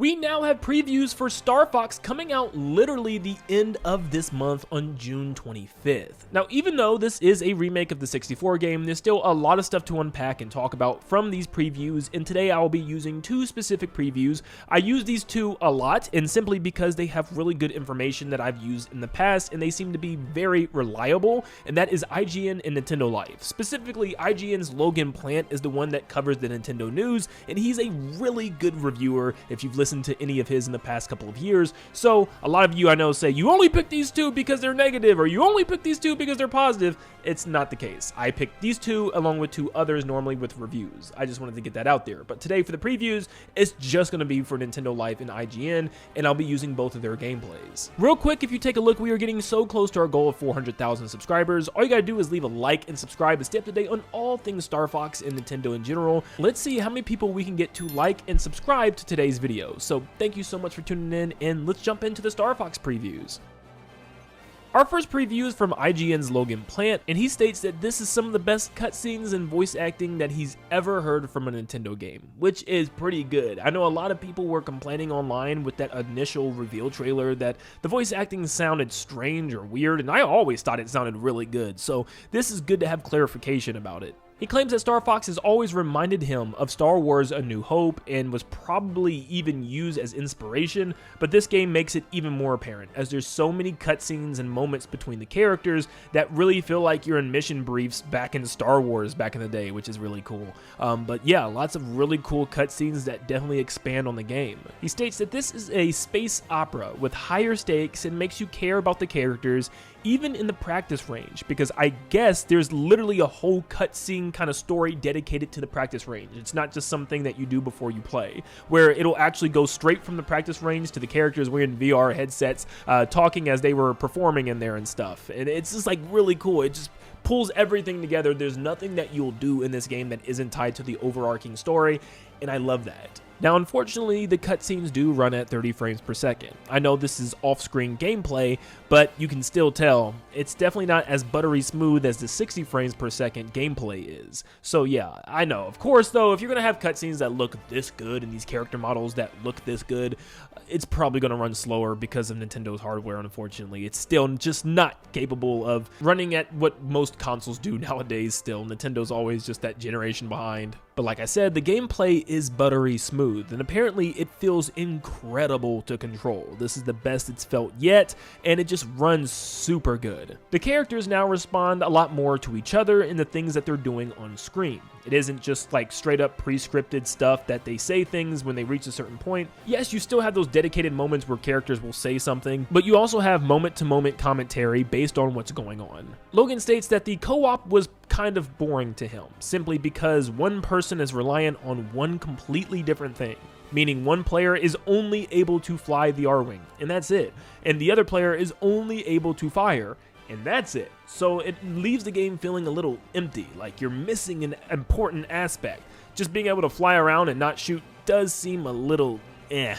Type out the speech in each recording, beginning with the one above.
We now have previews for Star Fox coming out literally the end of this month on June 25th. Now, even though this is a remake of the 64 game, there's still a lot of stuff to unpack and talk about from these previews, and today I will be using two specific previews. I use these two a lot, and simply because they have really good information that I've used in the past, and they seem to be very reliable, and that is IGN and Nintendo Life. Specifically, IGN's Logan Plant is the one that covers the Nintendo news, and he's a really good reviewer if you've listened to any of his in the past couple of years. So a lot of you I know say you only pick these two because they're negative, or you only pick these two because they're positive. It's not the case. I picked these two along with two others normally with reviews. I just wanted to get that out there. But today for the previews, it's just going to be for Nintendo Life and IGN, and I'll be using both of their gameplays. Real quick, if you take a look, we are getting so close to our goal of 400,000 subscribers. All you gotta do is leave a like and subscribe to stay up to date on all things Star Fox and Nintendo in general. Let's see how many people we can get to like and subscribe to today's video. So thank you so much for tuning in, and let's jump into the Star Fox previews. Our first preview is from IGN's Logan Plant, and he states that this is some of the best cutscenes and voice acting that he's ever heard from a Nintendo game, which is pretty good. I know a lot of people were complaining online with that initial reveal trailer that the voice acting sounded strange or weird, and I always thought it sounded really good, so this is good to have clarification about it. He claims that Star Fox has always reminded him of Star Wars A New Hope and was probably even used as inspiration, but this game makes it even more apparent as there's so many cutscenes and moments between the characters that really feel like you're in mission briefs back in Star Wars back in the day, which is really cool. But yeah, lots of really cool cutscenes that definitely expand on the game. He states that this is a space opera with higher stakes and makes you care about the characters even in the practice range, because I guess there's literally a whole cutscene kind of story dedicated to the practice range. It's not just something that you do before you play, where it'll actually go straight from the practice range to the characters wearing VR headsets, talking as they were performing in there and stuff. And it's just like really cool. It just pulls everything together. There's nothing that you'll do in this game that isn't tied to the overarching story, and I love that. Now, unfortunately, the cutscenes do run at 30 frames per second. I know this is off-screen gameplay, but you can still tell it's definitely not as buttery smooth as the 60 frames per second gameplay is. So yeah, I know. Of course, though, if you're going to have cutscenes that look this good and these character models that look this good, it's probably going to run slower because of Nintendo's hardware, unfortunately. It's still just not capable of running at what most consoles do nowadays still. Nintendo's always just that generation behind. But like I said, the gameplay is buttery smooth, and apparently it feels incredible to control. This is the best it's felt yet, and it just runs super good. The characters now respond a lot more to each other in the things that they're doing on screen. It isn't just like straight up pre-scripted stuff that they say things when they reach a certain point. Yes, you still have those dedicated moments where characters will say something, but you also have moment-to-moment commentary based on what's going on. Logan states that the co-op was kind of boring to him, simply because one person is reliant on one completely different thing. Meaning one player is only able to fly the R-Wing, and that's it. And the other player is only able to fire, and that's it. So it leaves the game feeling a little empty, like you're missing an important aspect. Just being able to fly around and not shoot does seem a little eh.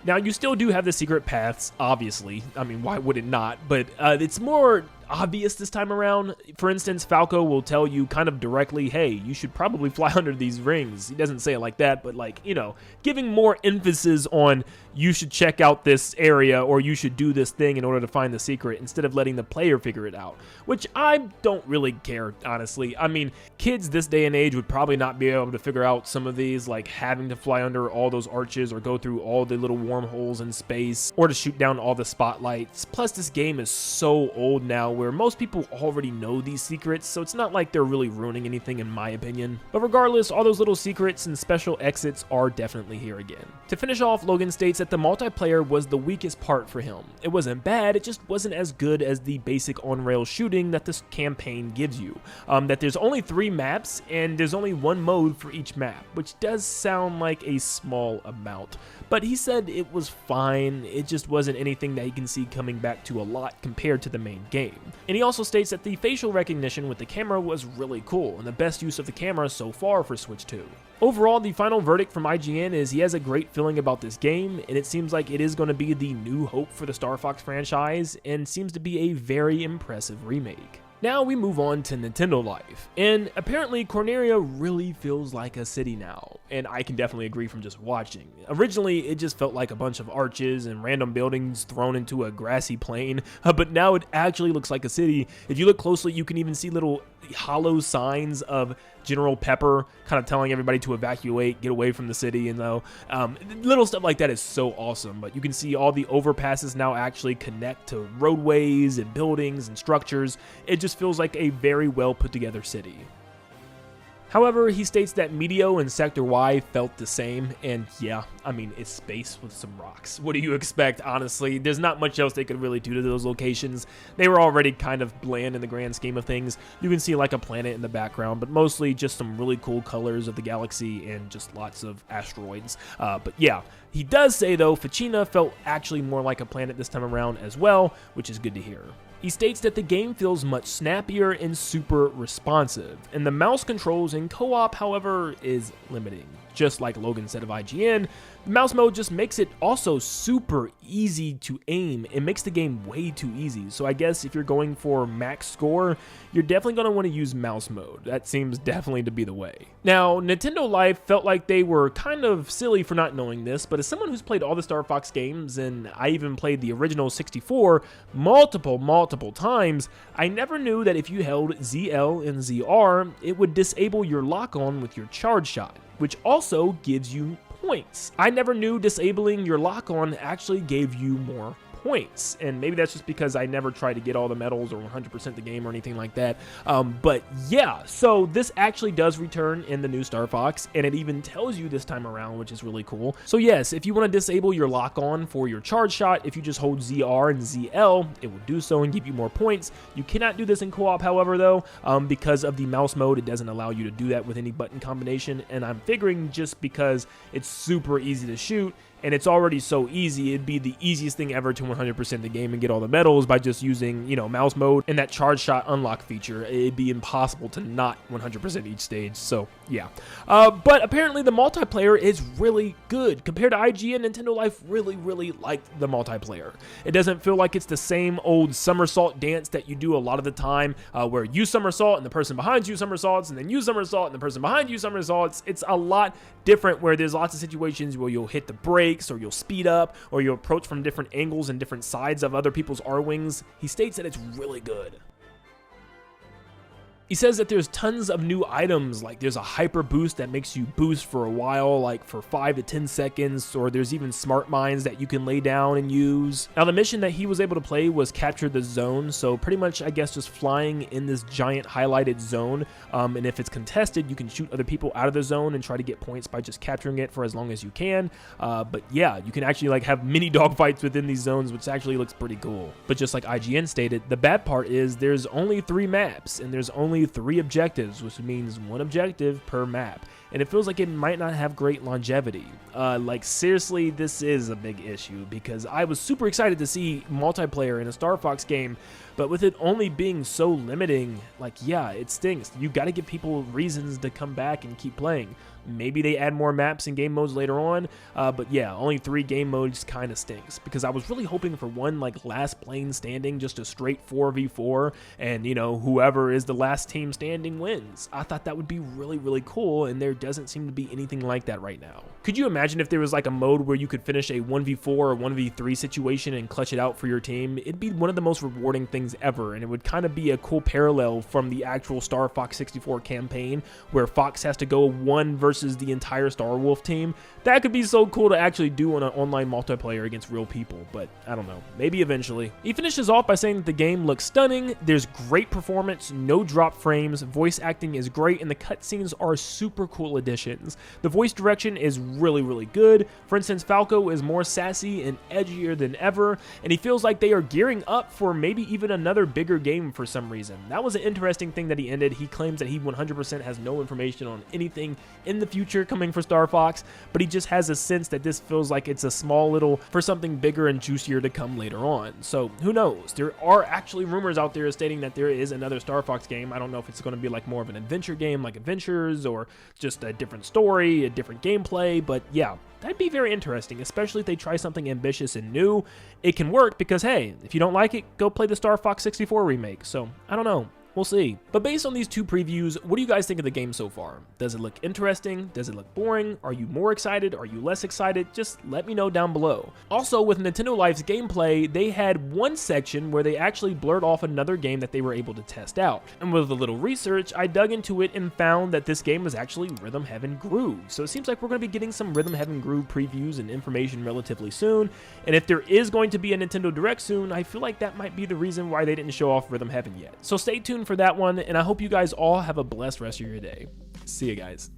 Now, you still do have the secret paths, obviously. I mean, why would it not? But it's more obvious this time around. For instance, Falco will tell you kind of directly, hey, you should probably fly under these rings. He doesn't say it like that, but like, you know, giving more emphasis on you should check out this area or you should do this thing in order to find the secret instead of letting the player figure it out, which I don't really care, honestly. I mean, kids this day and age would probably not be able to figure out some of these, like having to fly under all those arches or go through all the little wormholes in space or to shoot down all the spotlights. Plus, this game is so old now where most people already know these secrets, so it's not like they're really ruining anything in my opinion. But regardless, all those little secrets and special exits are definitely here again. To finish off, Logan states that the multiplayer was the weakest part for him. It wasn't bad, it just wasn't as good as the basic on-rail shooting that this campaign gives you. That there's only 3 maps and there's only 1 mode for each map, which does sound like a small amount. But he said it was fine, it just wasn't anything that he can see coming back to a lot compared to the main game. And he also states that the facial recognition with the camera was really cool and the best use of the camera so far for Switch 2. Overall, the final verdict from IGN is he has a great feeling about this game, and it seems like it is going to be the new hope for the Star Fox franchise and seems to be a very impressive remake. Now we move on to Nintendo Life, and apparently Corneria really feels like a city now, and I can definitely agree from just watching. Originally, it just felt like a bunch of arches and random buildings thrown into a grassy plain, but now it actually looks like a city. If you look closely, you can even see little hollow signs of General Pepper kind of telling everybody to evacuate, get away from the city, you know. Little stuff like that is so awesome, but you can see all the overpasses now actually connect to roadways and buildings and structures. It just feels like a very well put together city. However, he states that Meteo and Sector Y felt the same, and yeah, I mean, it's space with some rocks. What do you expect, honestly? There's not much else they could really do to those locations. They were already kind of bland in the grand scheme of things. You can see like a planet in the background, but mostly just some really cool colors of the galaxy and just lots of asteroids. But yeah, he does say, though, Ficina felt actually more like a planet this time around as well, which is good to hear. He states that the game feels much snappier and super responsive, and the mouse controls in co-op, however, is limiting. Just like Logan said of IGN, the mouse mode just makes it also super easy to aim. It makes the game way too easy, so I guess if you're going for max score, you're definitely going to want to use mouse mode. That seems definitely to be the way. Now, Nintendo Life felt like they were kind of silly for not knowing this, but as someone who's played all the Star Fox games, and I even played the original 64 multiple times, I never knew that if you held ZL and ZR, it would disable your lock-on with your charge shot, which also gives you points. I never knew disabling your lock-on actually gave you more points, and maybe that's just because I never tried to get all the medals or 100% the game or anything like that. But yeah, so this actually does return in the new Star Fox, and it even tells you this time around, which is really cool. So yes, if you want to disable your lock-on for your charge shot, if you just hold ZR and ZL, it will do so and give you more points. You cannot do this in co-op, however, though, because of the mouse mode, it doesn't allow you to do that with any button combination, and I'm figuring just because it's super easy to shoot, and it's already so easy, it'd be the easiest thing ever to 100% the game and get all the medals by just using, you know, mouse mode and that charge shot unlock feature. It'd be impossible to not 100% each stage, so yeah. But apparently the multiplayer is really good. Compared to IGN, Nintendo Life really liked the multiplayer. It doesn't feel like it's the same old somersault dance that you do a lot of the time, where you somersault and the person behind you somersaults, and then you somersault and the person behind you somersaults. It's a lot different, where there's lots of situations where you'll hit the brake, or you'll speed up, or you'll approach from different angles and different sides of other people's R-wings. He states that it's really good. He says that there's tons of new items, like there's a hyper boost that makes you boost for a while, like for 5 to 10 seconds, or there's even smart mines that you can lay down and use. Now the mission that he was able to play was capture the zone, so pretty much I guess just flying in this giant highlighted zone, and if it's contested, you can shoot other people out of the zone and try to get points by just capturing it for as long as you can. But yeah, you can actually like have mini dogfights within these zones, which actually looks pretty cool. But just like IGN stated, the bad part is there's only 3 maps, and there's only 3 objectives, which means 1 objective per map, and it feels like it might not have great longevity. Like seriously, this is a big issue, because I was super excited to see multiplayer in a Star Fox game, but with it only being so limiting, like yeah, it stinks. You got to give people reasons to come back and keep playing. Maybe they add more maps and game modes later on, but yeah, only 3 game modes kind of stinks, because I was really hoping for one like last plane standing, just a straight 4v4, and you know, whoever is the last team standing wins. I thought that would be really cool, and there doesn't seem to be anything like that right now. Could you imagine if there was like a mode where you could finish a 1v4 or 1v3 situation and clutch it out for your team? It'd be one of the most rewarding things ever, and it would kind of be a cool parallel from the actual Star Fox 64 campaign, where Fox has to go 1 versus the entire Star Wolf team. That could be so cool to actually do on an online multiplayer against real people, but I don't know, maybe eventually. He finishes off by saying that the game looks stunning, there's great performance, no drop frames, voice acting is great, and the cutscenes are super cool additions. The voice direction is really good. For instance, Falco is more sassy and edgier than ever, and he feels like they are gearing up for maybe even another bigger game for some reason. That was an interesting thing that he ended. He claims that he 100% has no information on anything in the future coming for Star Fox, but he just has a sense that this feels like it's a small little for something bigger and juicier to come later on. So who knows? There are actually rumors out there stating that there is another Star Fox game. I don't know if it's going to be like more of an adventure game like Adventures, or just a different story, a different gameplay, but yeah, that'd be very interesting, especially if they try something ambitious and new. It can work because, hey, if you don't like it, go play the Star Fox 64 remake. So I don't know. We'll see. But based on these two previews, what do you guys think of the game so far? Does it look interesting? Does it look boring? Are you more excited? Are you less excited? Just let me know down below. Also, with Nintendo Life's gameplay, they had one section where they actually blurred off another game that they were able to test out. And with a little research, I dug into it and found that this game was actually Rhythm Heaven Groove. So it seems like we're going to be getting some Rhythm Heaven Groove previews and information relatively soon. And if there is going to be a Nintendo Direct soon, I feel like that might be the reason why they didn't show off Rhythm Heaven yet. So stay tuned for that one, and I hope you guys all have a blessed rest of your day. See you guys.